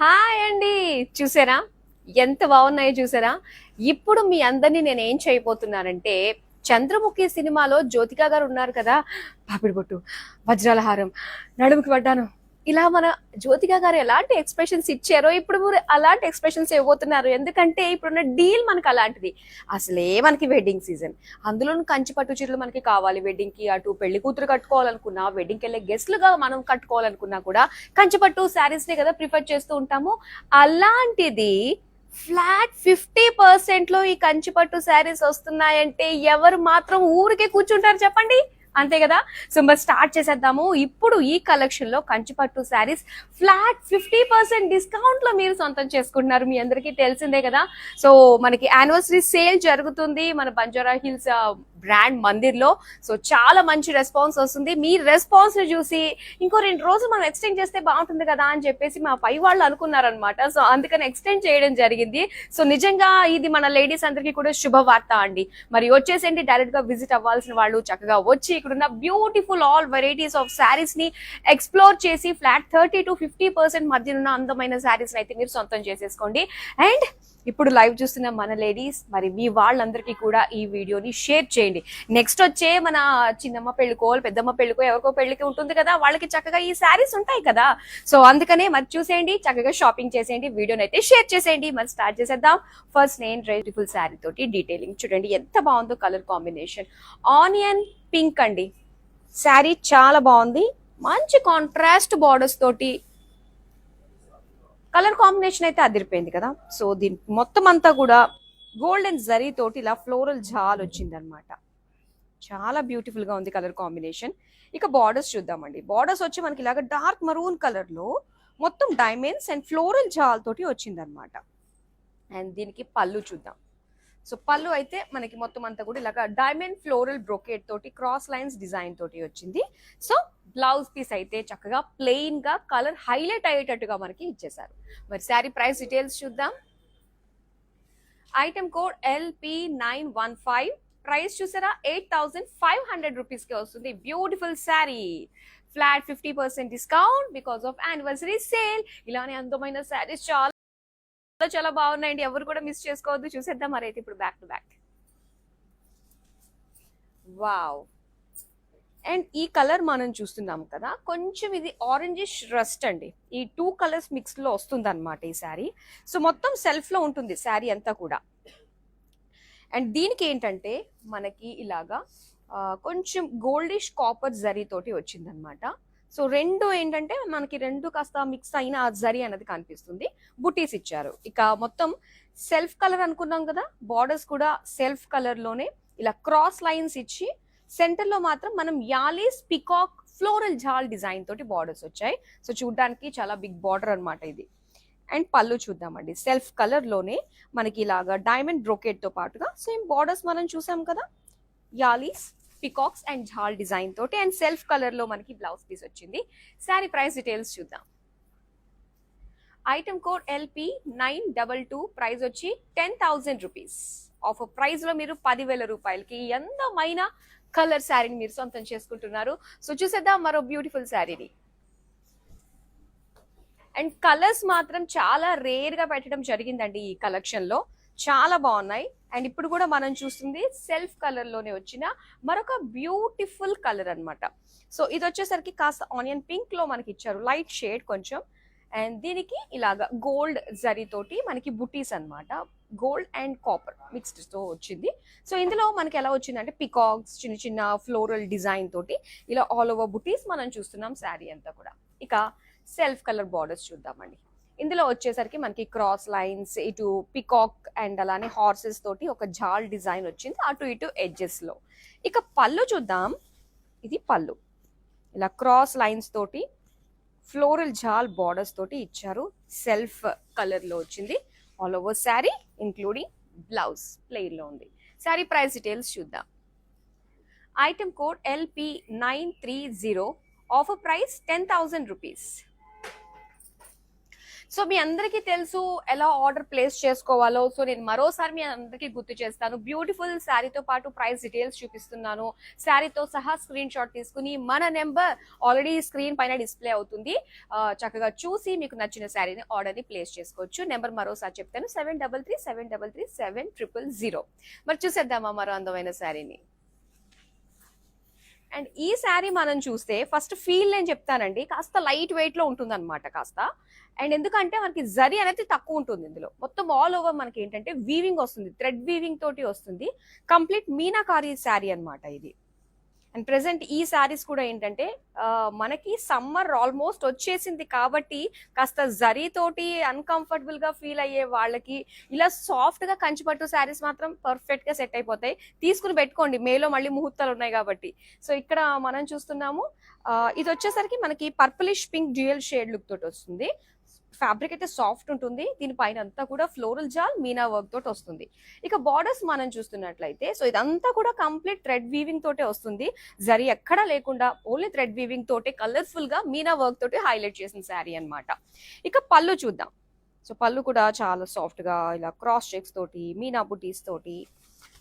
Hi అండి. చూసారా ఎంత బాగున్నాయో చూసారా? ఇప్పుడు మీ అందరినీ నేను ఏం చేయబోతున్నానంటే, చంద్రముఖి సినిమాలో జ్యోతిక గారు ఉన్నారు కదా, పాపిడి బొట్టు, వజ్రాల హారం, నడుముకి పడ్డాను, ఇలా మన జ్యోతిక గారు ఎలాంటి ఎక్స్ప్రెషన్స్ ఇచ్చారో ఇప్పుడు మీరు అలాంటి ఎక్స్ప్రెషన్స్ ఇవ్వబోతున్నారు. ఎందుకంటే ఇప్పుడున్న డీల్ మనకు అలాంటిది. అసలే మనకి వెడ్డింగ్ సీజన్, అందులోనూ కంచి పట్టు చీరలు మనకి కావాలి వెడ్డింగ్ కి. అటు పెళ్లి కూతురు కట్టుకోవాలనుకున్నా, వెడ్డింగ్కి వెళ్ళే గెస్ట్లుగా మనం కట్టుకోవాలనుకున్నా కూడా కంచి పట్టు శారీస్ నే కదా ప్రిఫర్ చేస్తూ ఉంటాము. అలాంటిది ఫ్లాట్ 50% లో ఈ కంచిపట్టు శారీస్ వస్తున్నాయంటే ఎవరు మాత్రం ఊరికే కూర్చుంటారు చెప్పండి? అంతే కదా. సో మరి స్టార్ట్ చేసేద్దాము. ఇప్పుడు ఈ కలెక్షన్ లో కంచిపట్టు శారీస్ ఫ్లాట్ 50% డిస్కౌంట్ లో మీరు సొంతం చేసుకుంటున్నారు. మీ అందరికీ తెలిసిందే కదా. సో మనకి యానివర్సరీ సేల్ జరుగుతుంది మన బంజారా హిల్స్ బ్రాండ్ మందిర్ లో. సో చాలా మంచి రెస్పాన్స్ వస్తుంది. మీ రెస్పాన్స్ ని చూసి ఇంకో 2 రోజులు మనం ఎక్స్టెండ్ చేస్తే బాగుంటుంది కదా అని చెప్పేసి మా పై వాళ్ళు అనుకున్నారనమాట. సో అందుకని ఎక్స్టెండ్ చేయడం జరిగింది. సో నిజంగా ఇది మన లేడీస్ అందరికీ కూడా శుభవార్త అండి. మరి వచ్చేసేంటి, డైరెక్ట్ గా విజిట్ అవ్వాల్సిన వాళ్ళు చక్కగా వచ్చి ఇక్కడున్న beautiful all varieties of saris ని ఎక్స్ప్లోర్ చేసి ఫ్లాట్ 30-50% మధ్యనున్న అందమైన శారీస్ అయితే మీరు సొంతం చేసేసుకోండి. అండ్ ఇప్పుడు లైవ్ చూస్తున్న మన లేడీస్, మరి మీ వాళ్ళందరికీ కూడా ఈ వీడియోని షేర్ చేయండి. నెక్స్ట్ వచ్చే మన చిన్నమ్మ పెళ్ళికో పెద్దమ్మ పెళ్ళికో ఎవరికో పెళ్లికి ఉంటుంది కదా, వాళ్ళకి చక్కగా ఈ శారీస్ ఉంటాయి కదా. సో అందుకనే మరి చూసేయండి, చక్కగా షాపింగ్ చేసేయండి, వీడియోని అయితే షేర్ చేసేయండి. మరి స్టార్ట్ చేసేద్దాం. ఫస్ట్ నేను బ్యూటిఫుల్ శారీ తోటి డీటెయిలింగ్ చూడండి ఎంత బాగుందో. కలర్ కాంబినేషన్ ఆనియన్ పింక్ అండి. శారీ చాలా బాగుంది, మంచి కాంట్రాస్ట్ బార్డర్స్ తోటి కలర్ కాంబినేషన్ అయితే అదిరిపోయింది కదా. సో దీని మొత్తం అంతా కూడా గోల్డెన్ జరీ తోటి ఇలా ఫ్లోరల్ జాల్ వచ్చింది అనమాట. చాలా బ్యూటిఫుల్ గా ఉంది కలర్ కాంబినేషన్. ఇక బార్డర్స్ చూద్దామండి. బార్డర్స్ వచ్చి మనకి ఇలాగ డార్క్ మరూన్ కలర్ లో మొత్తం డైమండ్స్ అండ్ ఫ్లోరల్ జాల్ తోటి వచ్చింది అనమాట. అండ్ దీనికి పళ్ళు చూద్దాం. సో పళ్ళు అయితే మనకి మొత్తం అంతా కూడా ఇలాగ డైమండ్ ఫ్లోరల్ బ్రోకేట్ తోటి క్రాస్ లైన్స్ డిజైన్ తోటి వచ్చింది. సో బ్లౌజ్ పీస్ అయితే చక్కగా ప్లెయిన్ గా కలర్ హైలైట్ అయ్యేటట్టుగా మనకి ఇచ్చేసారు. మరి శారీ ప్రైస్ డీటెయిల్స్ చూద్దాం. Item code LP915. ప్రైస్ చూసారా, 8500 రూపీస్ కి వస్తుంది. Beautiful sari, flat 50% discount because of anniversary sale. ఇలానే అందమైన శారీస్ చాలా చాలా బాగున్నాయండి, ఎవరు కూడా మిస్ చేసుకోవద్దు. చూసేద్దాం మరి అయితే ఇప్పుడు back to back. Wow. And ఈ కలర్ మనం చూస్తున్నాం కదా, కొంచెం ఇది ఆరెంజిష్ రస్ట్ అండి. ఈ 2 కలర్స్ మిక్స్ లో వస్తుంది అనమాట ఈ శారీ. సో మొత్తం సెల్ఫ్ లో ఉంటుంది శారీ అంతా కూడా. అండ్ దీనికి ఏంటంటే మనకి ఇలాగా కొంచెం గోల్డిష్ కాపర్ జరీ తోటి వచ్చిందనమాట. సో రెండు ఏంటంటే మనకి రెండు కాస్త మిక్స్ అయిన ఆ జరీ అనేది కనిపిస్తుంది. బుటీస్ ఇచ్చారు. ఇక మొత్తం సెల్ఫ్ కలర్ అనుకున్నాం కదా, బార్డర్స్ కూడా సెల్ఫ్ కలర్ లోనే ఇలా క్రాస్ లైన్స్ ఇచ్చి సెంటర్ లో మాత్రం మనం యాలీస్ పికాక్ ఫ్లోరల్ జాల్ డిజైన్ తోటి బార్డర్స్ వచ్చాయి. సో చూడడానికి చాలా బిగ్ బార్డర్ అనమాట ఇది. అండ్ పళ్ళు చూద్దామండి. సెల్ఫ్ కలర్ లోనే మనకి ఇలాగా డైమండ్ బ్రోకెట్ తో పాటుగా సేమ్ బార్డర్స్ మనం చూసాం కదా, యాలీస్ పికాక్స్ అండ్ జాల్ డిజైన్ తోటి. అండ్ సెల్ఫ్ కలర్ లో మనకి బ్లౌజ్ పీస్ వచ్చింది. శారీ ప్రైస్ డీటెయిల్స్ చూద్దాం. Item code LP922. ప్రైస్ వచ్చి 10,000 రూపీస్. ఆఫర్ ప్రైస్ లో మీరు 10,000 రూపాయలకి అందమైన కలర్ శారీని మీరు సొంతం చేసుకుంటున్నారు. సో చూసేద్దాం మరో బ్యూటిఫుల్ శారీని. అండ్ కలర్స్ మాత్రం చాలా రేర్ గా పెట్టడం జరిగిందండి ఈ కలెక్షన్ లో, చాలా బాగున్నాయి. అండ్ ఇప్పుడు కూడా మనం చూస్తుంది సెల్ఫ్ కలర్ లోనే వచ్చిన మరొక బ్యూటిఫుల్ కలర్ అనమాట. సో ఇది వచ్చేసరికి కాస్త ఆనియన్ పింక్ లో మనకి ఇచ్చారు, లైట్ షేడ్ కొంచెం. అండ్ దీనికి ఇలాగా గోల్డ్ జరీ తోటి మనకి బుటీస్ అనమాట, గోల్డ్ అండ్ కాపర్ మిక్స్డ్ తో వచ్చింది. సో ఇందులో మనకి ఎలా వచ్చిందంటే పికాక్స్, చిన్న చిన్న ఫ్లోరల్ డిజైన్ తోటి ఇలా ఆల్ ఓవర్ బుటీస్ మనం చూస్తున్నాం శారీ అంతా కూడా. ఇక సెల్ఫ్ కలర్ బార్డర్స్ చూద్దామండి. ఇందులో వచ్చేసరికి మనకి క్రాస్ లైన్స్, ఇటు పికాక్ అండ్ అలానే హార్సెస్ తోటి ఒక జాల్ డిజైన్ వచ్చింది అటు ఇటు ఎడ్జెస్ లో. ఇక పళ్ళు చూద్దాం. ఇది పళ్ళు, ఇలా క్రాస్ లైన్స్ తోటి ఫ్లోరల్ జాల్ బార్డర్స్ తోటి ఇచ్చారు. సెల్ఫ్ కలర్ లో వచ్చింది all over sari, including blouse plain లో ఉంది. శారీ ప్రైస్ డీటెయిల్స్ చూద్దాం. Item code LP930. Offer price 10,000 rupees. So మీ అందరికీ తెలుసు ఎలా ఆర్డర్ ప్లేస్ చేసుకోవాలో. సో నేను మరోసారి మీ అందరికీ గుర్తు చేస్తాను. బ్యూటిఫుల్ శారీతో పాటు ప్రైస్ డీటెయిల్స్ చూపిస్తున్నాను. శారీతో సహా స్క్రీన్ షాట్ తీసుకుని మన నెంబర్ ఆల్రెడీ స్క్రీన్ పైన డిస్ప్లే అవుతుంది, చక్కగా చూసి మీకు నచ్చిన శారీని ఆర్డర్ని ప్లేస్ చేసుకోవచ్చు. నెంబర్ మరోసారి చెప్తాను, 7337337000. మరి చూసేద్దామా మరో అందమైన శారీని. అండ్ ఈ శారీ మనం చూస్తే ఫస్ట్ ఫీల్ నేను చెప్తానండి, కాస్త లైట్ వెయిట్ లో ఉంటుంది అనమాట కాస్త. అండ్ ఎందుకంటే మనకి జరీ అనేది తక్కువ ఉంటుంది ఇందులో. మొత్తం ఆల్ ఓవర్ మనకి ఏంటంటే వీవింగ్ వస్తుంది, థ్రెడ్ వీవింగ్ తోటి వస్తుంది. కంప్లీట్ మీనాకారి శారీ అనమాట ఇది. అండ్ ప్రెసెంట్ ఈ శారీస్ కూడా ఏంటంటే మనకి సమ్మర్ ఆల్మోస్ట్ వచ్చేసింది కాబట్టి కాస్త జరీ తోటి అన్కంఫర్టబుల్ గా ఫీల్ అయ్యే వాళ్ళకి ఇలా సాఫ్ట్ గా కంచిపట్టు శారీస్ మాత్రం పర్ఫెక్ట్ గా సెట్ అయిపోతాయి. తీసుకుని పెట్టుకోండి, మేలో మళ్ళీ ముహూర్తాలు ఉన్నాయి కాబట్టి. సో ఇక్కడ మనం చూస్తున్నాము, ఇది వచ్చేసరికి మనకి purplish pink dual shade look తోటి వస్తుంది. ఫ్యాబ్రిక్ అయితే సాఫ్ట్ ఉంటుంది, దీనిపైన అంతా కూడా ఫ్లోరల్ జాల్ మీనా వర్క్ తోటి వస్తుంది. ఇక బార్డర్స్ మనం చూస్తున్నట్లయితే సో ఇదంతా కూడా కంప్లీట్ థ్రెడ్ వీవింగ్ తోటే వస్తుంది. జరీ ఎక్కడా లేకుండా ఓన్లీ థ్రెడ్ వీవింగ్ తోటే కలర్ఫుల్ గా మీనా వర్క్ తోటి హైలైట్ చేసిన శారీ అనమాట. ఇక పళ్ళు చూద్దాం. సో పళ్ళు కూడా చాలా సాఫ్ట్ గా ఇలా క్రాస్ చెక్స్ తోటి మీనా బుటీస్ తోటి,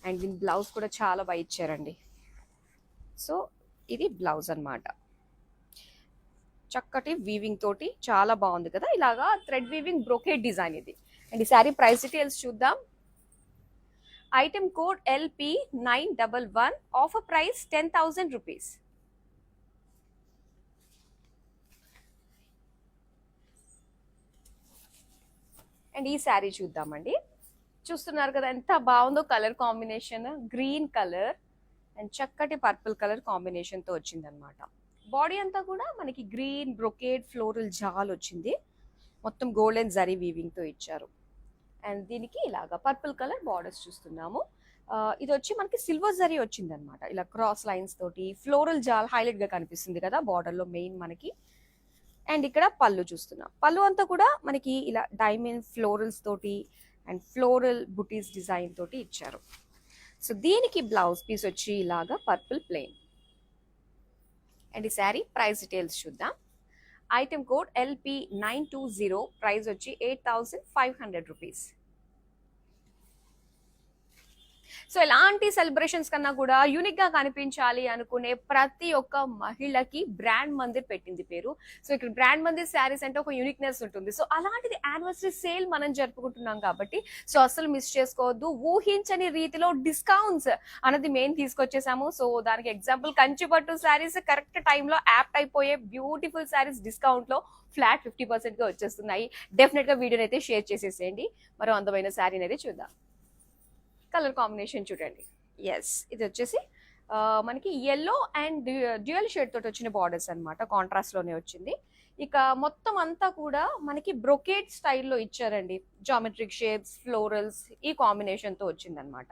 అండ్ దీని బ్లౌజ్ కూడా చాలా బాగా ఇచ్చారండి. సో ఇది బ్లౌజ్ అన్నమాట, చక్కటి వీవింగ్ తోటి చాలా బాగుంది కదా. ఇలాగా థ్రెడ్ వీవింగ్ బ్రోకేడ్ డిజైన్ ఇది. అండ్ ఈ శారీ ప్రైస్ డీటెయిల్స్ చూద్దాం. Item code LP911, offer price 10,000 rupees. And ఈ శారీ చూద్దామండి. చూస్తున్నారు కదా ఎంత బాగుందో colour combination, green colour and చక్కటి పర్పుల్ కలర్ కాంబినేషన్ తో వచ్చిందనమాట. బాడీ అంతా కూడా మనకి గ్రీన్ బ్రొకేడ్ ఫ్లోరల్ జాల్ వచ్చింది, మొత్తం గోల్డెన్ జరీ వీవింగ్ తో ఇచ్చారు. అండ్ దీనికి ఇలాగా పర్పుల్ కలర్ బార్డర్స్ చూస్తున్నాము. ఇది వచ్చి మనకి సిల్వర్ జరీ వచ్చింది అనమాట, ఇలా క్రాస్ లైన్స్ తోటి ఫ్లోరల్ జాల్ హైలైట్ గా కనిపిస్తుంది కదా బార్డర్ లో మెయిన్ మనకి. అండ్ ఇక్కడ పళ్ళు చూస్తున్నాం, పళ్ళు అంతా కూడా మనకి ఇలా డైమండ్ ఫ్లోరల్స్ తోటి అండ్ ఫ్లోరల్ బుటీస్ డిజైన్ తోటి ఇచ్చారు. సో దీనికి బ్లౌజ్ పీస్ వచ్చి ఇలాగా పర్పుల్ ప్లెయిన్. అండ్ ఈ శారీ ప్రైస్ డీటెయిల్స్ చూద్దాం. ఐటమ్ కోడ్ LP920, ప్రైస్ వచ్చి 8,500 రూపీస్. సో ఎలాంటి సెలబ్రేషన్స్ కన్నా కూడా యూనిక్ గా కనిపించాలి అనుకునే ప్రతి ఒక్క మహిళకి బ్రాండ్ మందిర్ పెట్టింది పేరు. సో ఇక్కడ బ్రాండ్ మందిర్ శారీస్ అంటే ఒక యూనిక్నెస్ ఉంటుంది. సో అలాంటిది యానివర్సరీ సేల్ మనం జరుపుకుంటున్నాం కాబట్టి సో అసలు మిస్ చేసుకోవద్దు. ఊహించని రీతిలో డిస్కౌంట్స్ అనేది మేము తీసుకొచ్చేసాము. సో దానికి ఎగ్జాంపుల్ కంచిపట్టు శారీస్ కరెక్ట్ టైంలో యాప్ట్ అయిపోయే బ్యూటిఫుల్ శారీస్ డిస్కౌంట్ లో ఫ్లాట్ 50% గా వచ్చేస్తున్నాయి. డెఫినెట్ గా వీడియోని అయితే షేర్ చేసేసేయండి. మరో అందమైన శారీని అయితే చూద్దాం. కలర్ కాంబినేషన్ చూడండి. ఎస్, ఇది వచ్చేసి మనకి ఎల్లో అండ్ డ్యూయల్ షేడ్ తోటి వచ్చిన బార్డర్స్ అనమాట, కాంట్రాస్ట్ లోనే వచ్చింది. ఇక మొత్తం అంతా కూడా మనకి బ్రొకేడ్ స్టైల్లో ఇచ్చారండి, జామెట్రిక్ షేప్స్ ఫ్లోరల్స్ ఈ కాంబినేషన్ తో వచ్చింది అనమాట.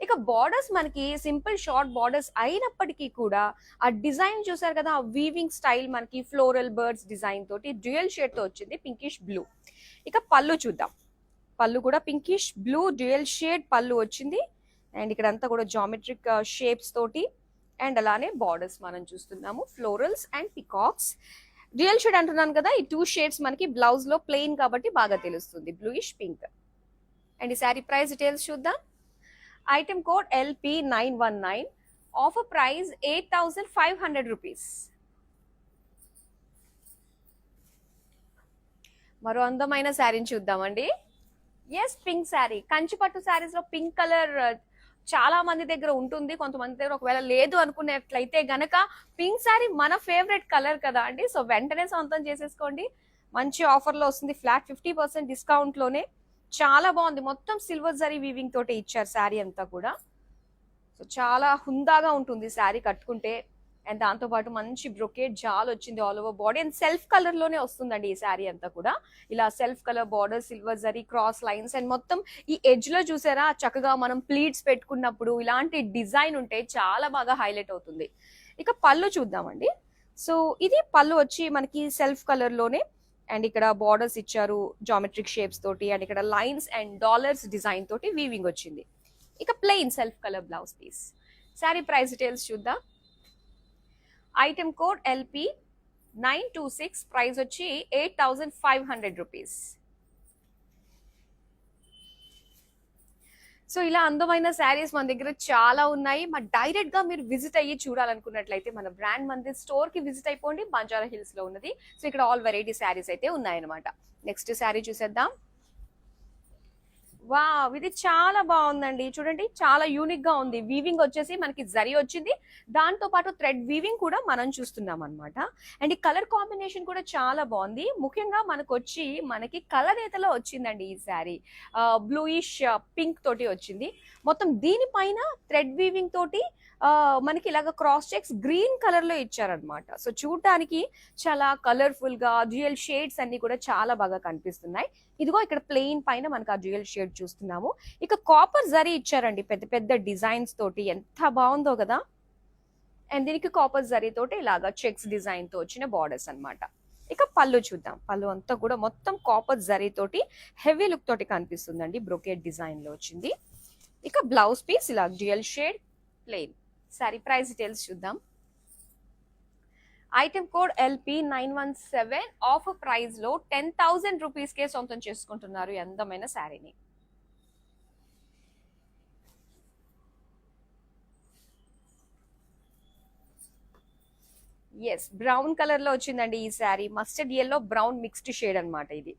ఇక బార్డర్స్ మనకి సింపుల్ షార్ట్ బార్డర్స్ అయినప్పటికీ కూడా ఆ డిజైన్ చూసారు కదా, ఆ వీవింగ్ స్టైల్ మనకి ఫ్లోరల్ బర్డ్స్ డిజైన్ తోటి డ్యూయల్ షేడ్ తో వచ్చింది, పింకిష్ బ్లూ. ఇక పళ్ళు చూద్దాం. పళ్ళు కూడా పింకిష్ బ్లూ డ్యూయల్ షేడ్ పళ్ళు వచ్చింది. అండ్ ఇక్కడ అంతా కూడా జామెట్రిక్ షేప్స్ తోటి అండ్ అలానే బార్డర్స్ మనం చూస్తున్నాము, florals and peacocks. Dual shade అంటున్నాను కదా, ఈ 2 షేడ్స్ మనకి బ్లౌజ్ లో ప్లెయిన్ కాబట్టి బాగా తెలుస్తుంది, బ్లూయిష్ పింక్. అండ్ ఈ శారీ ప్రైస్ డీటెయిల్స్ చూద్దాం. Item code LP919, offer price 8,500 rupees. మరో అందమైన శారీని చూద్దామండి. Yes, pink sari. కంచిపట్టు శారీస్ లో పింక్ కలర్ చాలా మంది దగ్గర ఉంటుంది, కొంతమంది దగ్గర ఒకవేళ లేదు అనుకునేట్లయితే గనక పింక్ శారీ మన ఫేవరెట్ కలర్ కదా అండి. సో వెంటనే సొంతం చేసేసుకోండి, మంచి ఆఫర్ లో వస్తుంది, ఫ్లాట్ 50% డిస్కౌంట్ లోనే. చాలా బాగుంది, మొత్తం సిల్వర్ జరీ వీవింగ్ తోటి ఇచ్చారు శారీ అంతా కూడా. సో చాలా హుందాగా ఉంటుంది శారీ కట్టుకుంటే. అండ్ దాంతో పాటు మంచి బ్రొకేడ్ జాల్ వచ్చింది all over body, and self colour లోనే వస్తుందండి ఈ శారీ అంతా కూడా. ఇలా self colour border, silver zari cross lines, and మొత్తం ఈ ఎడ్జ్ లో చూసారా చక్కగా మనం ప్లీట్స్ పెట్టుకున్నప్పుడు ఇలాంటి డిజైన్ ఉంటే చాలా బాగా హైలైట్ అవుతుంది. ఇక పళ్ళు చూద్దామండి. సో ఇది పళ్ళు వచ్చి మనకి సెల్ఫ్ కలర్ లోనే, అండ్ ఇక్కడ బార్డర్స్ ఇచ్చారు జామెట్రిక్ షేప్స్ తోటి, అండ్ ఇక్కడ లైన్స్ అండ్ డాలర్స్ డిజైన్ తోటి వీవింగ్ వచ్చింది. ఇక plain self colour blouse piece. Sari price details చూద్దాం. ఐటమ్ కోడ్ LP 926, ప్రైస్ వచ్చి 8500 రూపీస్. సో ఇలా అందమైన శారీస్ మన దగ్గర చాలా ఉన్నాయి. మరి డైరెక్ట్ గా మీరు విజిట్ అయ్యి చూడాలనుకున్నట్లయితే మన బ్రాండ్ మందిర్ స్టోర్ కి విజిట్ అయిపోండి, బంజారా హిల్స్ లో ఉన్నది. సో ఇక్కడ ఆల్ వెరైటీ శారీస్ అయితే ఉన్నాయన్నమాట. నెక్స్ట్ శారీ చూసేద్దాం. వావ్, ఇది చాలా బాగుందండి. చూడండి, చాలా యూనిక్ గా ఉంది. వీవింగ్ వచ్చేసి మనకి జరీ వచ్చింది, దాంతో పాటు థ్రెడ్ వీవింగ్ కూడా మనం చూస్తున్నాం అనమాట. అండ్ ఈ కలర్ కాంబినేషన్ కూడా చాలా బాగుంది. ముఖ్యంగా మనకి కలనేతలో వచ్చిందండి ఈ శారీ. బ్లూయిష్ పింక్ తోటి వచ్చింది. మొత్తం దీనిపైన థ్రెడ్ వీవింగ్ తోటి మనకి ఇలాగ క్రాస్ చెక్స్ గ్రీన్ కలర్ లో ఇచ్చారనమాట. సో చూడటానికి చాలా కలర్ఫుల్ గా డ్యూయల్ షేడ్స్ అన్ని కూడా చాలా బాగా కనిపిస్తున్నాయి. ఇదిగో ఇక్కడ ప్లెయిన్ పైన మనకు ఆ డ్యూయల్ షేడ్ చూస్తున్నాము. ఇక కాపర్ జరీ ఇచ్చారండి పెద్ద పెద్ద డిజైన్స్ తోటి, ఎంత బాగుందో కదా. అండ్ దీనికి కాపర్ జరీ తోటి ఇలాగా చెక్స్ డిజైన్ తో వచ్చిన బార్డర్స్ అన్నమాట. ఇక పళ్ళు చూద్దాం. పళ్ళు అంతా కూడా మొత్తం కాపర్ జరీ తోటి హెవీ లుక్ తోటి కనిపిస్తుందండి, బ్రొకేట్ డిజైన్ లో వచ్చింది. ఇక బ్లౌజ్ పీస్ ఇలా dual shade plain. Sari price details చూద్దాం. Item code LP917, offer price లో 10,000 రూపీస్ కే సొంతం చేసుకుంటున్నారు ఈ అందమైన శారీని. ఎస్, బ్రౌన్ కలర్ లో వచ్చిందండి ఈ sari. Mustard yellow brown mixed shade అన్నమాట ఇది.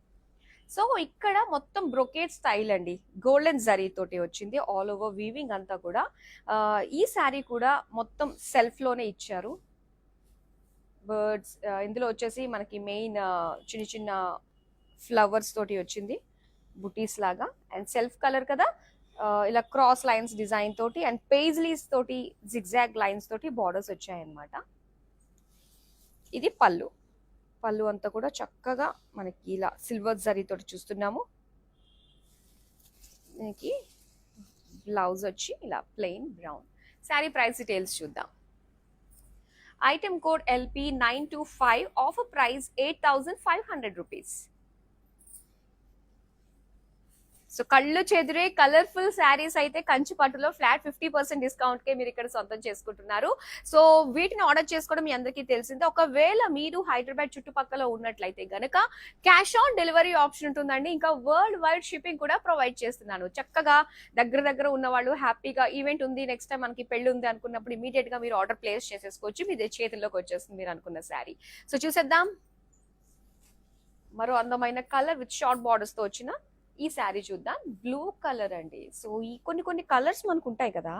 సో ఇక్కడ మొత్తం బ్రొకేట్ స్టైల్ అండి, గోల్డెన్ జరీ తోటి వచ్చింది. ఆల్ ఓవర్ వీవింగ్ అంతా కూడా. ఈ శారీ కూడా మొత్తం సెల్ఫ్ లోనే ఇచ్చారు. బర్డ్స్ ఇందులో వచ్చేసి మనకి మెయిన్ చిన్న చిన్న ఫ్లవర్స్ తోటి వచ్చింది, బుటీస్ లాగా. అండ్ సెల్ఫ్ కలర్ కదా, ఇలా క్రాస్ లైన్స్ డిజైన్ తోటి అండ్ పేజ్లీస్ తోటి జిగ్జాగ్ లైన్స్ తోటి బార్డర్స్ వచ్చాయన్నమాట. ఇది పళ్ళు. పళ్ళు అంతా కూడా చక్కగా మనకి ఇలా సిల్వర్ జరీ తోటి చూస్తున్నాము. దీనికి బ్లౌజ్ వచ్చి ఇలా plain brown. Sari price details చూద్దాం. Item code LP925, offer price 8,500 rupees. So కళ్ళు చెదిరే కలర్ఫుల్ శారీస్ అయితే కంచి పట్టులో ఫ్లాట్ 50% డిస్కౌంట్ కే మీరు ఇక్కడ సొంతం చేసుకుంటున్నారు. సో వీటిని ఆర్డర్ చేసుకోవడం మీ అందరికీ తెలిసిందే. ఒకవేళ మీరు హైదరాబాద్ చుట్టుపక్కల ఉన్నట్లయితే గనక క్యాష్ ఆన్ డెలివరీ ఆప్షన్ ఉంటుందండి. ఇంకా వరల్డ్ వైడ్ షిప్పింగ్ కూడా ప్రొవైడ్ చేస్తున్నాను. చక్కగా దగ్గర ఉన్న వాళ్ళు హ్యాపీగా ఈవెంట్ ఉంది, నెక్స్ట్ టైం మనకి పెళ్లి ఉంది అనుకున్నప్పుడు ఇమీడియట్ గా మీరు ఆర్డర్ ప్లేస్ చేసేసుకోవచ్చు. మీ చేతుల్లోకి వచ్చేస్తుంది మీరు అనుకున్న శారీ. సో చూసేద్దాం. మరో అందమైన కలర్ విత్ షార్ట్ బార్డర్స్ తో వచ్చిన ఈ శారీ చూద్దాం. బ్లూ కలర్ అండి. సో ఈ కొన్ని కలర్స్ మనకు ఉంటాయి కదా,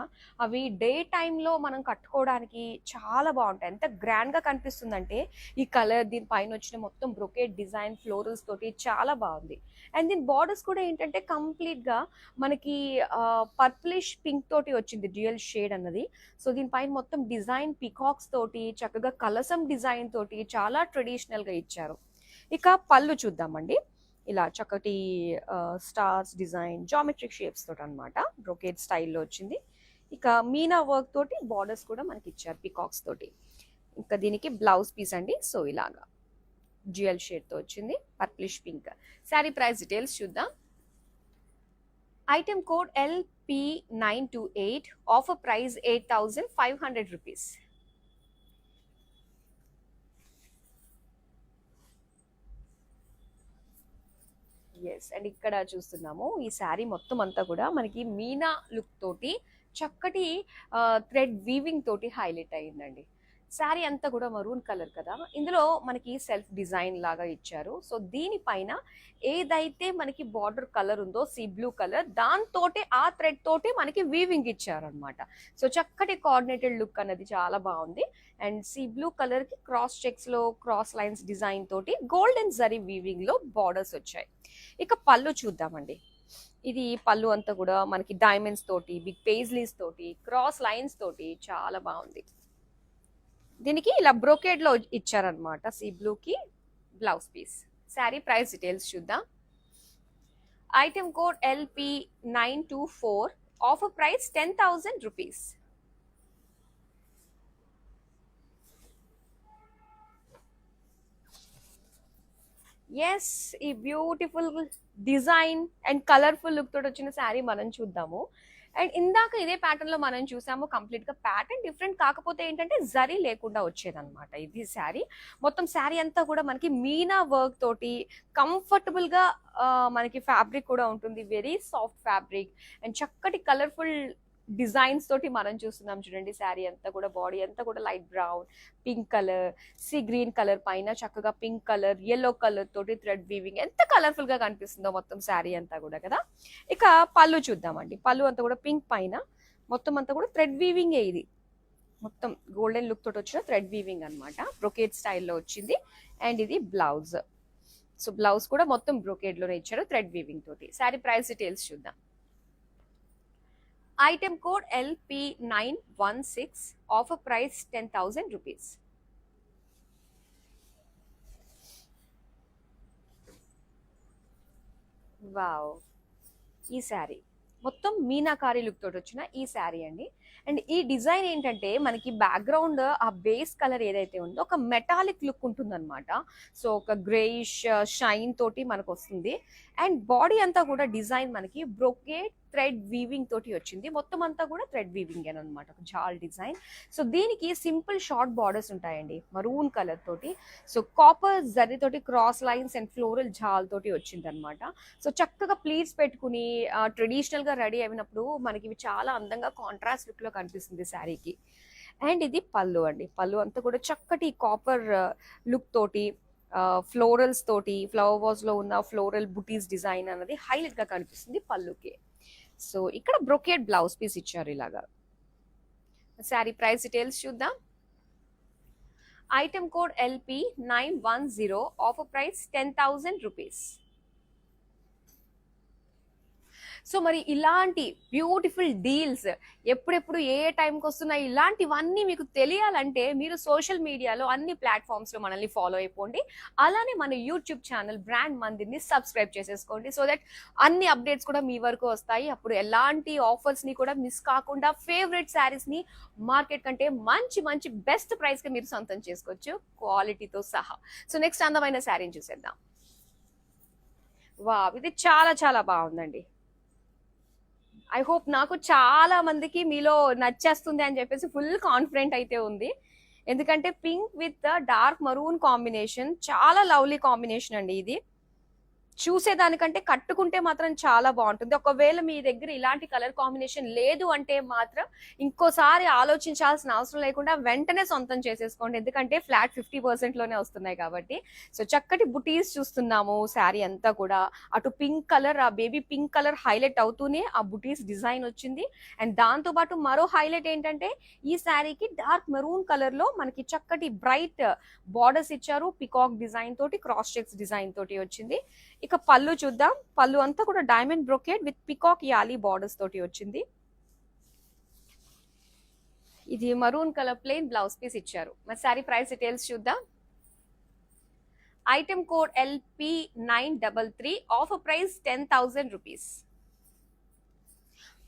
అవి డే టైంలో మనం కట్టుకోవడానికి చాలా బాగుంటాయి. ఎంత గ్రాండ్ గా కనిపిస్తుందంటే ఈ కలర్, దీని పైన వచ్చిన మొత్తం బ్రొకేట్ డిజైన్ ఫ్లోరల్స్ తోటి చాలా బాగుంది. అండ్ దీని బార్డర్స్ కూడా ఏంటంటే కంప్లీట్ గా మనకి పర్పులిష్ పింక్ తోటి వచ్చింది డ్యూయల్ షేడ్ అన్నది. సో దీనిపైన మొత్తం డిజైన్ పికాక్స్ తోటి చక్కగా కలసం డిజైన్ తోటి చాలా ట్రెడిషనల్ గా ఇచ్చారు. ఇక పళ్ళు చూద్దామండి. ఇలా చక్కటి స్టార్స్ డిజైన్ జామెట్రిక్ షేప్స్ తోటి అనమాట, బ్రొకేట్ స్టైల్లో వచ్చింది. ఇక మీనా వర్క్ తోటి బార్డర్స్ కూడా మనకి ఇచ్చారు పికాక్స్ తోటి. ఇంకా దీనికి బ్లౌజ్ పీస్ అండి. సో ఇలాగా డ్యూయల్ షేడ్ తో వచ్చింది, purplish pink. Sari price details చూద్దాం. Item code LP928, offer price 8,500 rupees. Yes, and ఇక్కడ చూస్తున్నాము ఈ శారీ మొత్తం అంతా కూడా మనకి మీనా లుక్ తోటి చక్కటి థ్రెడ్ వీవింగ్ తోటి హైలైట్ అయ్యిందండి. శారీ అంతా కూడా మరూన్ కలర్ కదా, ఇందులో మనకి సెల్ఫ్ డిజైన్ లాగా ఇచ్చారు. సో దీనిపైన ఏదైతే మనకి బార్డర్ కలర్ ఉందో సీ బ్లూ కలర్, దాంతోటే ఆ థ్రెడ్ తోటే మనకి వీవింగ్ ఇచ్చారు అనమాట. సో చక్కటి కోఆర్డినేటెడ్ లుక్ అనేది చాలా బాగుంది. అండ్ సీ బ్లూ కలర్ కి క్రాస్ చెక్స్ లో క్రాస్ లైన్స్ డిజైన్ తోటి గోల్డెన్ జరీ వీవింగ్ లో బార్డర్స్ వచ్చాయి. ఇక పళ్ళు చూద్దామండి. ఇది పళ్ళు అంతా కూడా మనకి డైమండ్స్ తోటి, బిగ్ పేజ్లీస్ తోటి, క్రాస్ లైన్స్ తోటి చాలా బాగుంది. దీనికి ఇలా బ్రోకేడ్ లో ఇచ్చారనమాట సీ బ్లూ కి blouse piece. Sari price details చూద్దాం. Item code LP924, offer price 10,000 rupees. Yes, ఈ beautiful design and colourful look తోటి వచ్చిన శారీ మనం చూద్దాము. అండ్ ఇందాక ఇదే ప్యాటర్న్ లో మనం చూసాము, కంప్లీట్ గా ప్యాటర్న్ డిఫరెంట్, కాకపోతే ఏంటంటే జరీ లేకుండా వచ్చేదన్నమాట ఇది శారీ. మొత్తం శారీ అంతా కూడా మనకి మీనా వర్క్ తోటి కంఫర్టబుల్ గా మనకి ఫ్యాబ్రిక్ కూడా ఉంటుంది, వెరీ సాఫ్ట్ ఫ్యాబ్రిక్ అండ్ చక్కటి కలర్ఫుల్ డిజైన్స్ తోటి మనం చూస్తున్నాం. చూడండి శారీ అంతా కూడా, బాడీ అంతా కూడా light brown, pink colour, sea green colour పైన చక్కగా పింక్ కలర్, ఎల్లో కలర్ తోటి థ్రెడ్ వీవింగ్, ఎంత కలర్ఫుల్ గా కనిపిస్తుందో మొత్తం శారీ అంతా కూడా కదా. ఇక పళ్ళు చూద్దామండి. పళ్ళు అంతా కూడా పింక్ పైన మొత్తం అంతా కూడా థ్రెడ్ వీవింగ్, ఇది మొత్తం గోల్డెన్ లుక్ తోటి వచ్చిన థ్రెడ్ వీవింగ్ అనమాట, బ్రొకేట్ స్టైల్లో వచ్చింది. అండ్ ఇది బ్లౌజ్. సో బ్లౌజ్ కూడా మొత్తం బ్రొకేడ్ లోనే ఇచ్చారు థ్రెడ్ వీవింగ్ తోటి. శారీ ప్రైస్ డీటెయిల్స్ చూద్దాం. Item code LP916, offer price 10,000 rupees. Wow, ఈ శారీ మొత్తం మీనాకారి లుక్ తోటి వచ్చిన ఈ శారీ అండి. అండ్ ఈ డిజైన్ ఏంటంటే మనకి బ్యాక్గ్రౌండ్ ఆ బేస్ కలర్ ఏదైతే ఉందో ఒక మెటాలిక్ లుక్ ఉంటుంది అనమాట. సో ఒక గ్రేయిష్ షైన్ తోటి మనకు వస్తుంది. అండ్ బాడీ అంతా కూడా డిజైన్ మనకి బ్రొకేట్ థ్రెడ్ వీవింగ్ తోటి వచ్చింది. మొత్తం అంతా కూడా థ్రెడ్ వీవింగ్ అనమాట, ఒక జాల్ డిజైన్. సో దీనికి సింపుల్ షార్ట్ బార్డర్స్ ఉంటాయండి మరూన్ కలర్ తోటి. సో కాపర్ జరీ తోటి క్రాస్ లైన్స్ అండ్ ఫ్లోరల్ జాల్ తోటి వచ్చింది అనమాట. సో చక్కగా ప్లీట్స్ పెట్టుకుని ట్రెడిషనల్ గా రెడీ అయినప్పుడు మనకి ఇవి చాలా అందంగా కాంట్రాస్ట్ లుక్ లో కనిపిస్తుంది శారీకి. అండ్ ఇది పళ్ళు అండి. పళ్ళు అంతా కూడా చక్కటి కాపర్ లుక్ తోటి, ఫ్లోరల్స్ తోటి, ఫ్లవర్ వాజ్ లో ఉన్న ఫ్లోరల్ బుటీస్ డిజైన్ అనేది హైలైట్ గా కనిపిస్తుంది పళ్ళుకి. సో ఇక్కడ బ్రొకేట్ బ్లౌజ్ పీస్ ఇచ్చారు ఇలాగా. శారీ ప్రైస్ డీటెయిల్స్ చూద్దాం. Item code LP910, offer price 10,000 rupees. So మరి ఇలాంటి బ్యూటిఫుల్ డీల్స్ ఎప్పుడెప్పుడు ఏ టైంకి వస్తున్నాయి, ఇలాంటివన్నీ మీకు తెలియాలంటే మీరు సోషల్ మీడియాలో అన్ని ప్లాట్ఫామ్స్లో మనల్ని ఫాలో అయిపోండి. అలానే మన యూట్యూబ్ ఛానల్ బ్రాండ్ మందిర్ని సబ్స్క్రైబ్ చేసేసుకోండి. సో దట్ అన్ని అప్డేట్స్ కూడా మీ వరకు వస్తాయి. అప్పుడు ఎలాంటి ఆఫర్స్ని కూడా మిస్ కాకుండా ఫేవరెట్ శారీస్ని మార్కెట్ కంటే మంచి మంచి బెస్ట్ ప్రైస్కి మీరు సొంతం చేసుకోవచ్చు, క్వాలిటీతో సహా. సో నెక్స్ట్ అందమైన శారీని చూసేద్దాం. వావ్, ఇది చాలా చాలా బాగుందండి. ఐ హోప్ నాకు చాలా మందికి మీలో నచ్చేస్తుంది అని చెప్పేసి ఫుల్ కాన్ఫిడెంట్ అయితే ఉంది. ఎందుకంటే pink with dark maroon combination చాలా లవ్లీ కాంబినేషన్ అండి. ఇది చూసేదానికంటే కట్టుకుంటే మాత్రం చాలా బాగుంటుంది. ఒకవేళ మీ దగ్గర ఇలాంటి కలర్ కాంబినేషన్ లేదు అంటే మాత్రం ఇంకోసారి ఆలోచించాల్సిన అవసరం లేకుండా వెంటనే సొంతం చేసేసుకోండి. ఎందుకంటే ఫ్లాట్ 50% లోనే వస్తున్నాయి కాబట్టి. సో చక్కటి బుటీస్ చూస్తున్నాము శారీ అంతా కూడా. అటు పింక్ కలర్, ఆ బేబీ పింక్ కలర్ హైలైట్ అవుతూనే ఆ బుటీస్ డిజైన్ వచ్చింది. అండ్ దాంతో పాటు మరో హైలైట్ ఏంటంటే ఈ శారీకి డార్క్ మెరూన్ కలర్ లో మనకి చక్కటి బ్రైట్ బార్డర్స్ ఇచ్చారు, పికాక్ డిజైన్ తోటి, క్రాస్ చెక్స్ డిజైన్ తోటి వచ్చింది. ఇక పళ్ళు చూద్దాం. పళ్ళు అంతా కూడా diamond brocade with peacock yali borders తోటి వచ్చింది. ఇది maroon colour plain blouse piece ఇచ్చారు. మరి శారీ ప్రైస్ డీటెయిల్స్ చూద్దాం. Item code LP933, offer price 10,000 rupees.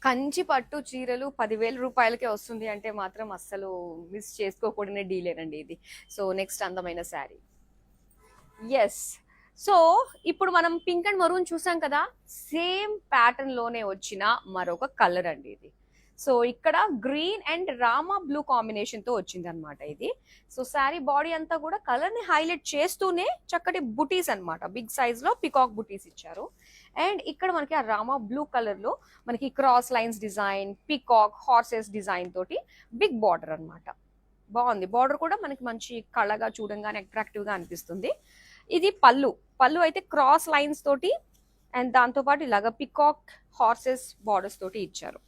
Kanchi పట్టు చీరలు 10,000 రూపాయలకే వస్తుంది అంటే మాత్రం అస్సలు మిస్ చేసుకోకూడనే డీలేనండి ఇది. సో నెక్స్ట్ అందమైన శారీ. ఎస్, సో ఇప్పుడు మనం పింక్ అండ్ మరూన్ చూసాం కదా, సేమ్ ప్యాటర్న్ లోనే వచ్చిన మరొక కలర్ అండి ఇది. సో ఇక్కడ green and Rama blue combination తో వచ్చింది అనమాట ఇది. సో శారీ బాడీ అంతా కూడా కలర్ ని హైలైట్ చేస్తూనే చక్కటి బుటీస్ అనమాట, బిగ్ సైజ్ లో పికాక్ బుటీస్ ఇచ్చారు. అండ్ ఇక్కడ మనకి ఆ రామా బ్లూ కలర్ లో మనకి cross lines design, peacock horses design తోటి బిగ్ బార్డర్ అనమాట. బాగుంది. బార్డర్ కూడా మనకి మంచి కళగా చూడంగానే అట్రాక్టివ్ గా అనిపిస్తుంది. ఇది పళ్ళు. పళ్ళు అయితే క్రాస్ లైన్స్ తోటి అండ్ దాంతో పాటు ఇలాగా పికాక్ హార్సెస్ బార్డర్స్ తోటి ఇచ్చారు.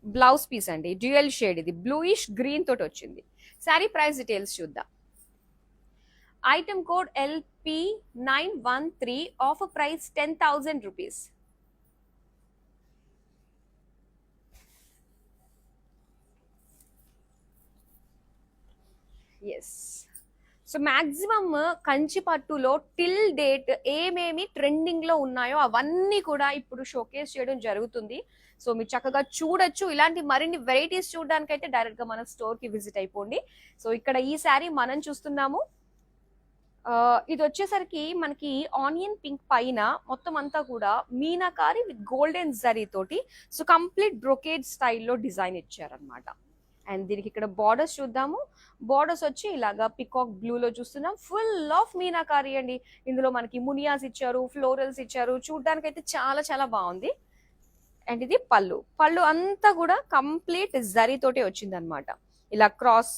బ్లౌజ్ పీస్ అండి, డ్యూయల్ షేడ్, ఇది బ్లూయిష్ గ్రీన్ తోటి వచ్చింది. శారీ ప్రైస్ డీటెయిల్స్ చూద్దాం. Item code LP913, offer price 10,000 rupees. Yes, so maximum Kanchi పట్టులో టిల్ డేట్ ఏమేమి ట్రెండింగ్ లో ఉన్నాయో అవన్నీ కూడా ఇప్పుడు షోకేస్ చేయడం జరుగుతుంది. సో మీరు చక్కగా చూడొచ్చు. ఇలాంటి మరిన్ని వెరైటీస్ చూడడానికి అయితే డైరెక్ట్ గా మన స్టోర్ కి విజిట్ అయిపోండి. సో ఇక్కడ ఈ శారీ మనం చూస్తున్నాము ఇది వచ్చేసరికి మనకి ఆనియన్ పింక్ పైన మొత్తం అంతా కూడా మీనాకారి విత్ గోల్డెన్ జరీ తోటి సో కంప్లీట్ బ్రొకేడ్ స్టైల్లో డిజైన్ ఇచ్చారనమాట. అండ్ దీనికి ఇక్కడ బార్డర్స్ చూద్దాము. బార్డర్స్ వచ్చి ఇలాగా పికాక్ బ్లూలో చూస్తున్నాం, ఫుల్ ఆఫ్ మీనాకారి అండి. ఇందులో మనకి మునియాస్ ఇచ్చారు, ఫ్లోరల్స్ ఇచ్చారు, చూడడానికి అయితే చాలా చాలా బాగుంది. అండ్ ఇది పళ్ళు. పళ్ళు అంతా కూడా కంప్లీట్ జరీ తోటి వచ్చింది అనమాట, ఇలా క్రాస్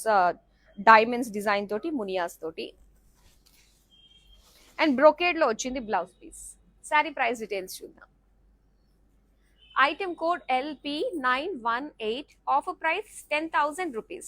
డైమండ్స్ డిజైన్ తోటి మునియాస్ తోటి. అండ్ బ్రోకేడ్ లో వచ్చింది blouse piece. Sari price details చూద్దాం. Item code LP918, offer price 10,000 rupees.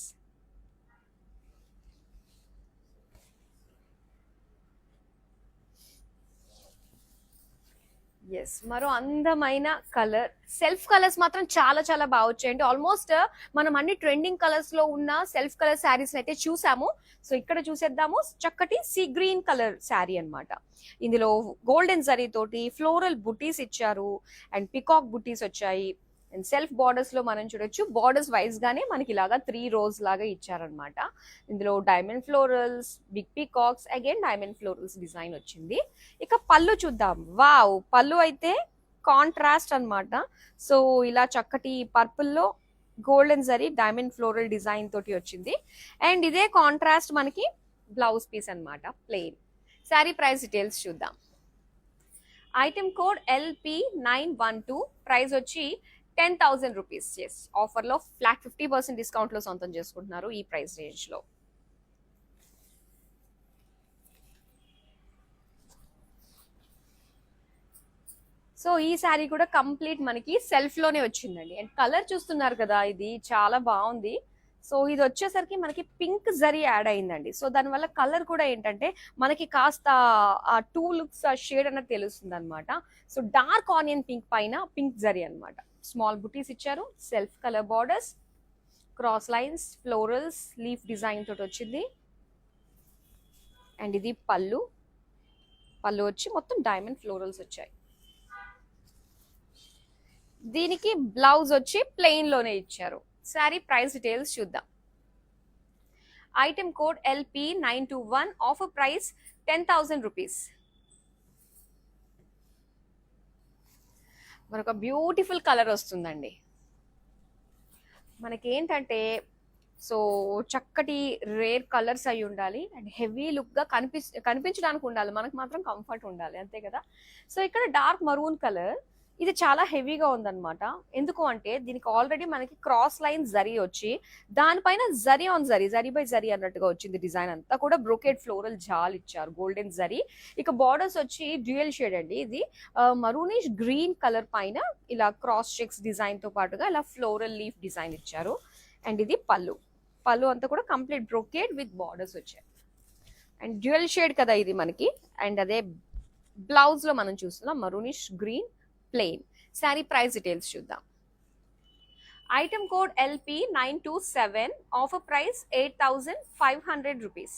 Yes, మరో అందమైన కలర్. సెల్ఫ్ కలర్స్ మాత్రం చాలా చాలా బాగా వచ్చాయండి. ఆల్మోస్ట్ మనం అన్ని ట్రెండింగ్ కలర్స్ లో ఉన్న సెల్ఫ్ కలర్ శారీస్ అయితే చూసాము. సో ఇక్కడ చూసేద్దాము. చక్కటి సీ గ్రీన్ కలర్ శారీ అన్నమాట. ఇందులో గోల్డెన్ జరీ తోటి ఫ్లోరల్ బుటీస్ ఇచ్చారు అండ్ పికాక్ బుటీస్ వచ్చాయి. అండ్ సెల్ఫ్ బార్డర్స్ లో మనం చూడొచ్చు, బార్డర్స్ వైజ్ గానే మనకి ఇలాగా 3 rows లాగా ఇచ్చారనమాట. ఇందులో diamond florals, big peacocks, again diamond florals design వచ్చింది. ఇక పళ్ళు చూద్దాం. వావ్, పళ్ళు అయితే కాంట్రాస్ట్ అన్నమాట. సో ఇలా చక్కటి పర్పుల్ లో golden zari diamond floral design తోటి వచ్చింది. అండ్ ఇదే కాంట్రాస్ట్ మనకి బ్లౌజ్ పీస్ అన్నమాట, ప్లెయిన్. శారీ ప్రైస్ డీటెయిల్స్ చూద్దాం. ఐటమ్ కోడ్ LP912, ప్రైస్ వచ్చి 10,000 రూపీస్. ఎస్, ఆఫర్లో ఫ్లాట్ 50% డిస్కౌంట్లో సొంతం చేసుకుంటున్నారు ఈ ప్రైస్ రేంజ్లో. సో ఈ శారీ కూడా కంప్లీట్ మనకి సెల్ఫ్ లోనే వచ్చిందండి. అండ్ కలర్ చూస్తున్నారు కదా, ఇది చాలా బాగుంది. సో ఇది వచ్చేసరికి మనకి పింక్ జరీ యాడ్ అయిందండి. సో దానివల్ల కలర్ కూడా ఏంటంటే మనకి కాస్త ఆ 2 లుక్స్ షేడ్ అన్నది తెలుస్తుంది అనమాట. సో డార్క్ ఆనియన్ పింక్ పైన పింక్ జరీ అనమాట. స్మాల్ బుటీస్ ఇచ్చారు, self colour borders, cross lines, florals, leaf design తోటి వచ్చింది. అండ్ ఇది పళ్ళు. పళ్ళు వచ్చి మొత్తం డైమండ్ ఫ్లోరల్స్ వచ్చాయి. దీనికి బ్లౌజ్ వచ్చి ప్లెయిన్ లోనే ఇచ్చారు. శారీ ప్రైస్ డీటెయిల్స్ చూద్దాం. Item code LP921, offer price 10,000 rupees. మరొక బ్యూటిఫుల్ కలర్ వస్తుందండి. మనకేంటంటే సో చక్కటి రేర్ కలర్స్ అయి ఉండాలి అండ్ హెవీ లుక్ గా కనిపించడానికి ఉండాలి, మనకు మాత్రం కంఫర్ట్ ఉండాలి, అంతే కదా. సో ఇక్కడ డార్క్ మరూన్ కలర్, ఇది చాలా హెవీగా ఉందన్నమాట. ఎందుకు అంటే దీనికి ఆల్రెడీ మనకి క్రాస్ లైన్ జరీ వచ్చి దానిపైన జరీ ఆన్ జరీ, జరీ బై జరీ అన్నట్టుగా వచ్చింది. డిజైన్ అంతా కూడా బ్రోకెడ్ ఫ్లోరల్ జాల్ ఇచ్చారు, గోల్డెన్ జరీ. ఇక బార్డర్స్ వచ్చి డ్యూయల్ షేడ్ అండి. ఇది మరూనిష్ గ్రీన్ కలర్ పైన ఇలా క్రాస్ చెక్స్ డిజైన్ తో పాటుగా ఇలా ఫ్లోరల్ లీఫ్ డిజైన్ ఇచ్చారు. అండ్ ఇది పళ్ళు. పళ్ళు అంతా కూడా కంప్లీట్ బ్రోకెడ్ విత్ బార్డర్స్ వచ్చాయి. అండ్ డ్యూయల్ షేడ్ కదా ఇది మనకి. అండ్ అదే బ్లౌజ్ లో మనం చూస్తున్నాం maroonish green plain. Sari price details చూద్దాం. Item code LP927, offer price 8,500 rupees.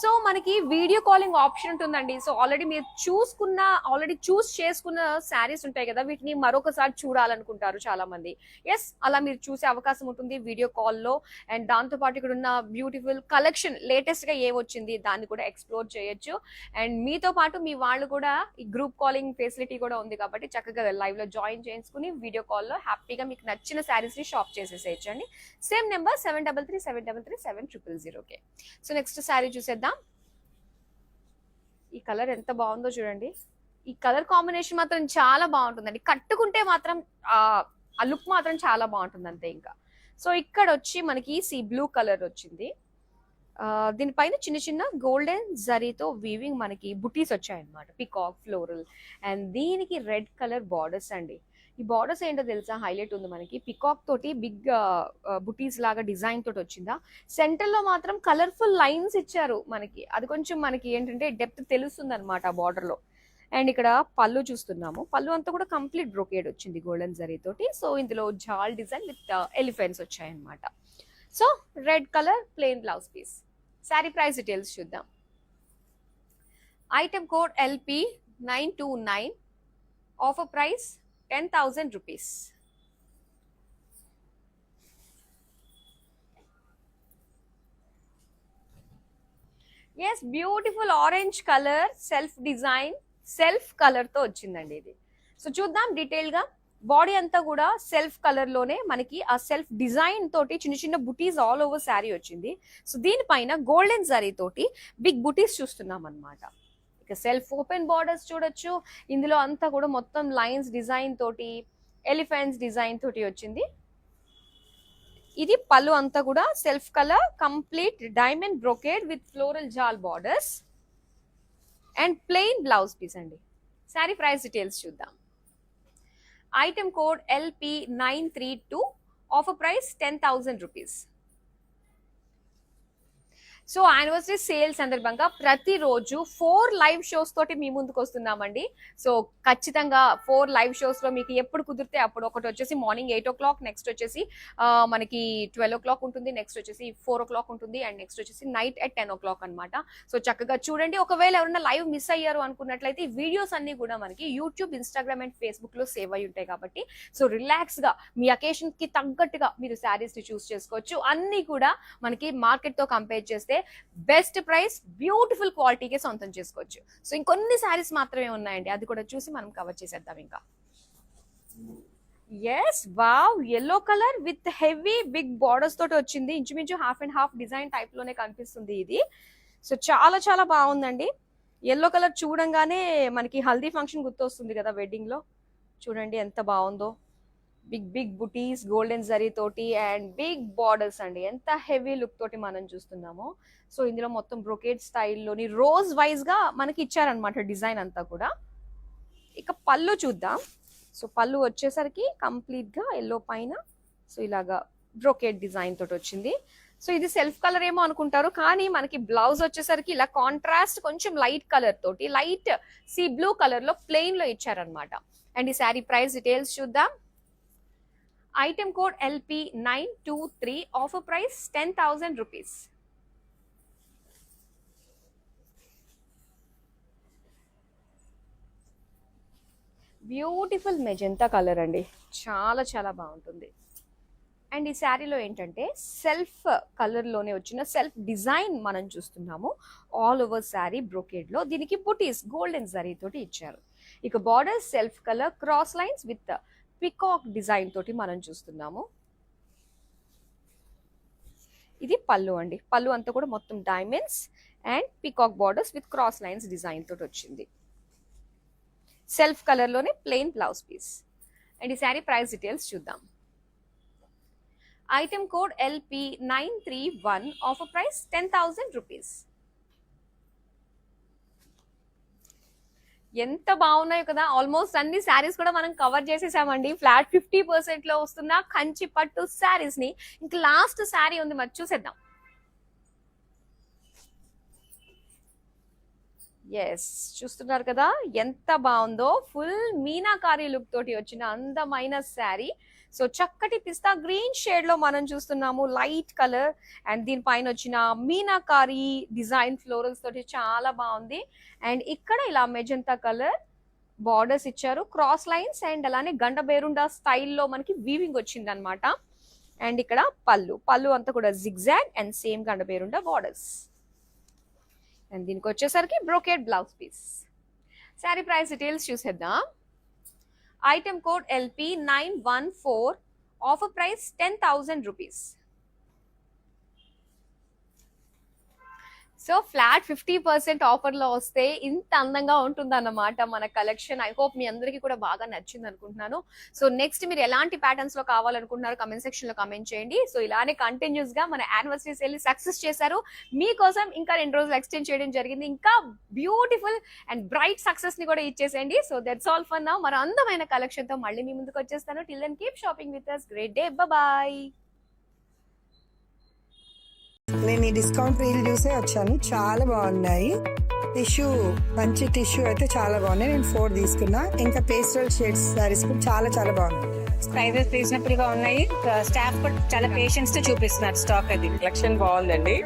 So మనకి వీడియో కాలింగ్ ఆప్షన్ ఉంటుందండి. సో ఆల్రెడీ మీరు చూస్ చేసుకున్న శారీస్ ఉంటాయి కదా, వీటిని మరొకసారి చూడాలనుకుంటారు చాలా మంది. ఎస్, అలా మీరు చూసే అవకాశం ఉంటుంది వీడియో కాల్లో. అండ్ దాంతోపాటు ఇక్కడ ఉన్న బ్యూటిఫుల్ కలెక్షన్ లేటెస్ట్ గా ఏమొచ్చింది దాన్ని కూడా ఎక్స్ప్లోర్ చేయొచ్చు. అండ్ మీతో పాటు మీ వాళ్ళు కూడా ఈ గ్రూప్ కాలింగ్ ఫెసిలిటీ కూడా ఉంది కాబట్టి చక్కగా లైవ్ లో జాయిన్ చేసుకుని వీడియో కాల్లో హ్యాపీగా మీకు నచ్చిన శారీస్ ని షాప్ చేసేసేయచ్చండి. Same number 7337337000. So next sari చూసేద్దాం. ఈ కలర్ ఎంత బాగుందో చూడండి. ఈ కలర్ కాంబినేషన్ మాత్రం చాలా బాగుంటుందండి. కట్టుకుంటే మాత్రం ఆ లుక్ మాత్రం చాలా బాగుంటుంది అంతే ఇంకా. సో ఇక్కడ వచ్చి మనకి సీ బ్లూ కలర్ వచ్చింది. దీనిపైన చిన్న చిన్న గోల్డెన్ జరీతో వీవింగ్ మనకి బుటీస్ వచ్చాయన్నమాట, పికాక్ ఫ్లోరల్. అండ్ దీనికి రెడ్ కలర్ బార్డర్స్ అండి. ఈ బార్డర్స్ ఏంటో తెలుసా, హైలైట్ ఉంది మనకి. పికాక్ తోటి బిగ్ బుటీస్ లాగా డిజైన్ తోటి వచ్చిందా. సెంటర్ లో మాత్రం కలర్ఫుల్ లైన్స్ ఇచ్చారు మనకి. అది కొంచెం మనకి ఏంటంటే డెప్త్ తెలుస్తుంది అనమాట ఆ బార్డర్ లో. అండ్ ఇక్కడ పళ్ళు చూస్తున్నాము. పళ్ళు అంతా కూడా కంప్లీట్ బ్రోకేడ్ వచ్చింది గోల్డెన్ జరీ తోటి. సో ఇందులో జాల్ డిజైన్ విత్ ఎలిఫెంట్స్ వచ్చాయన్నమాట. So red colour plain blouse piece. Sari price details చూద్దాం. Item code LP929, offer price 10,000 rupees. Yes, beautiful orange colour, self design, self colour తో వచ్చిందండి ఇది. సో చూద్దాం డీటెయిల్ గా. బాడీ అంతా కూడా సెల్ఫ్ కలర్ లోనే మనకి ఆ సెల్ఫ్ డిజైన్ తోటి చిన్న చిన్న బుటీస్ ఆల్ ఓవర్ శారీ వచ్చింది. సో దీనిపైన గోల్డెన్ జరీ తోటి బిగ్ బుటీస్ చూస్తున్నాం అన్నమాట. ఇక సెల్ఫ్ ఓపెన్ బార్డర్స్ చూడొచ్చు. ఇందులో అంతా కూడా మొత్తం లైన్స్ డిజైన్ తోటి, ఎలిఫెంట్స్ డిజైన్ తోటి వచ్చింది. ఇది పళ్ళు అంతా కూడా self colour, complete diamond brocade with floral జాల్ borders and plain blouse piece అండి. శారీ ప్రైస్ డీటెయిల్స్ చూద్దాం. Item code LP932, offer price 10,000 rupees. So anniversary sale సందర్భంగా ప్రతిరోజు 4 లైవ్ షోస్ తోటి మీ ముందుకు వస్తున్నామండి. సో ఖచ్చితంగా 4 లైవ్ షోస్ లో మీకు ఎప్పుడు కుదిరితే అప్పుడు, ఒకటి వచ్చేసి మార్నింగ్ 8 o'clock, నెక్స్ట్ వచ్చేసి మనకి 12 o'clock ఉంటుంది, నెక్స్ట్ వచ్చేసి 4 o'clock ఉంటుంది, అండ్ నెక్స్ట్ వచ్చేసి నైట్ at 10 o'clock అనమాట. సో చక్కగా చూడండి. ఒకవేళ ఎవరైనా లైవ్ మిస్ అయ్యారు అనుకున్నట్లయితే ఈ వీడియోస్ అన్ని కూడా మనకి యూట్యూబ్, ఇన్స్టాగ్రామ్ అండ్ ఫేస్బుక్ లో సేవ్ అయి ఉంటాయి కాబట్టి సో రిలాక్స్ గా మీ అకేషన్ కి తగ్గట్టుగా మీరు శారీస్ ని చూస్ చేసుకోవచ్చు. అన్ని కూడా మనకి మార్కెట్ తో కంపేర్ చేస్తే బెస్ట్ ప్రైస్, బ్యూటిఫుల్ క్వాలిటీకే సొంతం చేసుకోవచ్చు. సో ఇంకొన్ని శారీస్ మాత్రమే ఉన్నాయండి, అది కూడా చూసి మనం కవర్ చేసేద్దాం. ఇంకా yes, wow, yellow colour with heavy big borders తోటి వచ్చింది. ఇంచుమించు half and half design type లోనే కనిపిస్తుంది ఇది. సో చాలా చాలా బాగుందండి. ఎల్లో కలర్ చూడంగానే మనకి హల్దీ ఫంక్షన్ గుర్తొస్తుంది కదా వెడ్డింగ్ లో. చూడండి ఎంత బాగుందో. బిగ్ బిగ్ బుటీస్ గోల్డెన్ జరీ తోటి అండ్ బిగ్ బార్డర్స్ అండి. ఎంత హెవీ లుక్ తోటి మనం చూస్తున్నాము. సో ఇందులో మొత్తం బ్రొకేడ్ స్టైల్లోని రోజ్ వైజ్ గా మనకి ఇచ్చారనమాట డిజైన్ అంతా కూడా. ఇక పళ్ళు చూద్దాం. సో పళ్ళు వచ్చేసరికి కంప్లీట్ గా ఎల్లో పైన సో ఇలాగా బ్రొకేడ్ డిజైన్ తోటి వచ్చింది. సో ఇది సెల్ఫ్ కలర్ ఏమో అనుకుంటారు, కానీ మనకి బ్లౌజ్ వచ్చేసరికి ఇలా కాంట్రాస్ట్ కొంచెం లైట్ కలర్ తోటి, లైట్ సీ బ్లూ కలర్ లో ప్లెయిన్ లో ఇచ్చారనమాట. అండ్ ఈ శారీ ప్రైస్ డీటెయిల్స్ చూద్దాం. Item code LP923, offer price 10,000 rupees. Beautiful magenta colour అండి, చాలా చాలా బాగుంటుంది. అండ్ ఈ శారీలో ఏంటంటే సెల్ఫ్ కలర్ లోనే వచ్చిన సెల్ఫ్ డిజైన్ మనం చూస్తున్నాము. ఆల్ ఓవర్ శారీ బ్రోకేడ్ లో దీనికి బుటీస్ గోల్డెన్ జరీ తోటి ఇచ్చారు. ఇక border self colour, cross lines with peacock design తోటి మనం చూస్తున్నాము. ఇది పళ్ళు అండి. పళ్ళు అంతా కూడా మొత్తం diamonds and peacock borders with cross lines design తోటి వచ్చింది. సెల్ఫ్ కలర్ లోనే ప్లెయిన్ బ్లౌజ్ పీస్. అండ్ ఈ శారీ ప్రైస్ డీటెయిల్స్ చూద్దాం. Item code LP931, offer price 10,000 rupees. ఎంత బాగున్నాయి కదా. ఆల్మోస్ట్ అన్ని శారీస్ కూడా మనం కవర్ చేసేసామండి. ఫ్లాట్ 50% లో వస్తున్న కంచి పట్టు శారీస్ ని ఇంకా లాస్ట్ శారీ ఉంది, మరి చూసేద్దాం. ఎస్, చూస్తున్నారు కదా ఎంత బాగుందో. ఫుల్ మీనాకారి లుక్ తోటి వచ్చిన అందమైన శారీ. సో చక్కటి పిస్తా గ్రీన్ షేడ్ లో మనం చూస్తున్నాము, లైట్ కలర్. అండ్ దీనిపైన వచ్చిన మీనాకారి డిజైన్ ఫ్లోరల్స్ తోటి చాలా బాగుంది. అండ్ ఇక్కడ ఇలా మెజంతా కలర్ బార్డర్స్ ఇచ్చారు, క్రాస్ లైన్స్ అండ్ అలానే గండ బేరుండా స్టైల్లో మనకి వీవింగ్ వచ్చింది అనమాట. అండ్ ఇక్కడ పళ్ళు అంతా కూడా జిగ్జాగ్ అండ్ సేమ్ గండ బేరుండా బార్డర్స్. అండ్ దీనికి వచ్చేసరికి brocade blouse piece. Sari price details చూసేద్దాం. Item code LP914, offer price 10,000 rupees. So flat 50% offer లో వస్తే ఇంత అందంగా ఉంటుందన్నమాట మన కలెక్షన్. ఐ హోప్ మీ అందరికీ కూడా బాగా నచ్చింది అనుకుంటున్నాను. సో నెక్స్ట్ మీరు ఎలాంటి ప్యాటర్న్స్ లో కావాలనుకుంటున్నారు కమెంట్ సెక్షన్ లో కమెంట్ చేయండి. సో ఇలానే కంటిన్యూస్ గా మన యానివర్సరీ సేల్ సక్సెస్ చేశారు. మీకోసం ఇంకా 2 రోజులు ఎక్స్టెండ్ చేయడం జరిగింది. ఇంకా బ్యూటిఫుల్ అండ్ బ్రైట్ సక్సెస్ ని కూడా ఇచ్చేసేయండి. So that's all for now. మరి అందమైన కలెక్షన్ తో మళ్ళీ మీ ముందుకు వచ్చేస్తాను. Till then keep shopping with us. Great day, bye. నేను ఈ డిస్కౌంట్ రీల్ చూసే వచ్చాను, చాలా బాగున్నాయి. టిష్యూ, మంచి టిష్యూ అయితే చాలా బాగున్నాయి. నేను 4 తీసుకున్నా. ఇంకా పేస్టల్ షేడ్స్ సారీస్ కూడా చాలా చాలా బాగున్నాయి. ప్రైజెస్ రీజనబుల్ గా ఉన్నాయి. స్టాఫ్ కూడా చాలా పేషెన్స్ తో చూపిస్తున్నారు స్టాక్. అది కలెక్షన్ బాగుందండి.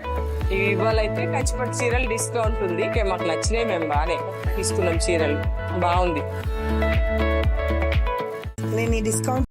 ఇవాళ అయితే కంచిపట్టు చీరలు డిస్కౌంట్ ఉంది. మాకు నచ్చినాయి, మేము బాగానే తీసుకున్నాం చీరలు. బాగుంది. నేను ఈ డిస్కౌంట్